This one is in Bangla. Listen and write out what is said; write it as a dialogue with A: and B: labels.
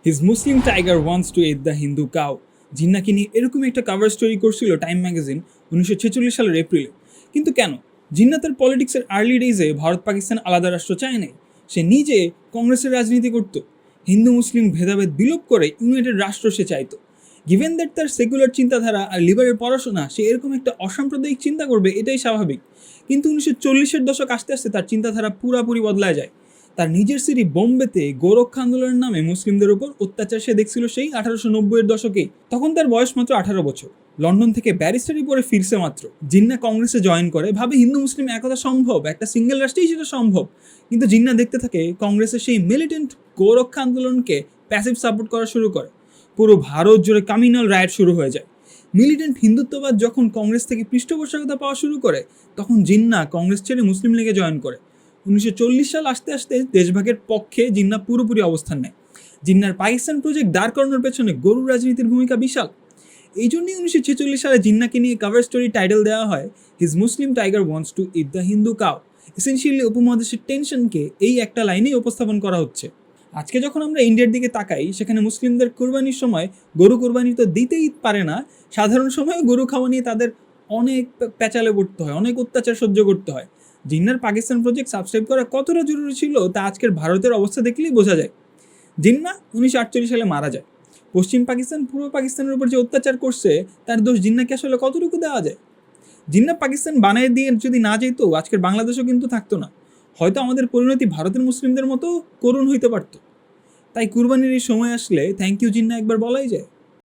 A: His Muslim tiger wants to eat the Hindu cow. জিন্নাকে নিয়ে এরকমই একটা কাভার স্টোরি করছিল টাইম ম্যাগাজিন 1946 সালের এপ্রিলে। কিন্তু কেন? জিন্না তার পলিটিক্সের আর্লি ডেজে ভারত পাকিস্তান আলাদা রাষ্ট্র চায় নাই। সে নিজে কংগ্রেসের রাজনীতি করত। হিন্দু মুসলিম ভেদাভেদ বিলোপ করে ইউনাইটেড রাষ্ট্র সে চাইতো। গিভেন দ্যাট তার সেকুলার চিন্তাধারা আর লিবারের পড়াশোনা, সে এরকম একটা অসাম্প্রদায়িক চিন্তা করবে এটাই স্বাভাবিক। কিন্তু 1940-এর দশক আস্তে আস্তে তার চিন্তাধারা পুরাপুরি বদলায় যায়। তার নিজের সিটি বোম্বেতে গোরক্ষা আন্দোলনের নামে মুসলিমদের উপর অত্যাচার সে দেখছিল সেই 1890-এর দশকেই। তখন তার বয়স মাত্র 18 বছর। লন্ডন থেকে ব্যারিস্টারি পড়ে ফিরছে মাত্র। জিন্না কংগ্রেসে জয়েন করে, ভাবে হিন্দু মুসলিম একতা সম্ভব, একটা সিঙ্গেল রাষ্ট্রেই সেটা সম্ভব। কিন্তু জিন্না দেখতে থাকে কংগ্রেসের সেই মিলিটেন্ট গোরক্ষা আন্দোলনকে প্যাসিভ সাপোর্ট করা শুরু করে। পুরো ভারত জুড়ে কমিউনাল রাইট শুরু হয়ে যায়। মিলিটেন্ট হিন্দুত্ববাদ যখন কংগ্রেস থেকে পৃষ্ঠপোষকতা পাওয়া শুরু করে, তখন জিন্না কংগ্রেস ছেড়ে মুসলিম লীগে জয়েন করে। 1940 সাল আসতে আসতে দেশভাগের পক্ষে জিন্না পুরোপুরি অবস্থান নেয়। জিন্নার পাকিস্তান প্রজেক্ট দাঁড় করানোর পেছনে গরুর রাজনীতির ভূমিকা বিশাল। এই জন্যই 1946 সালে জিন্নাকে নিয়ে কাভার স্টোরি টাইটেল দেওয়া হয় his Muslim tiger wants to eat the Hindu cow. Essentially উপমহাদেশের টেনশনকে এই একটা লাইনেই উপস্থাপন করা হচ্ছে। আজকে যখন আমরা ইন্ডিয়ার দিকে তাকাই, সেখানে মুসলিমদের কুরবানির সময় গরু কুরবানি তো দিতেই পারে না, সাধারণ সময়ে গরু খাওয়া নিয়ে তাদের অনেক প্যাচালে পড়তে হয়, অনেক অত্যাচার সহ্য করতে হয়। জিন্নার পাকিস্তান প্রজেক্ট সাবস্ক্রাইব করা কতটা জরুরি ছিল তা আজকের ভারতের অবস্থা দেখলেই বোঝা যায়। জিন্না 1948 সালে মারা যায়। পশ্চিম পাকিস্তান পূর্ব পাকিস্তানের উপর যে অত্যাচার করছে, তার দোষ জিন্নাকে আসলে কতটুকু দেওয়া যায়? জিন্না পাকিস্তান বানিয়ে দিয়ে যদি না যেত, আজকের বাংলাদেশও কিন্তু থাকতো না। হয়তো আমাদের পরিণতি ভারতের মুসলিমদের মতো করুণ হইতে পারত। তাই কুরবানির এই সময় আসলে থ্যাংক ইউ জিন্না একবার বলাই যায়।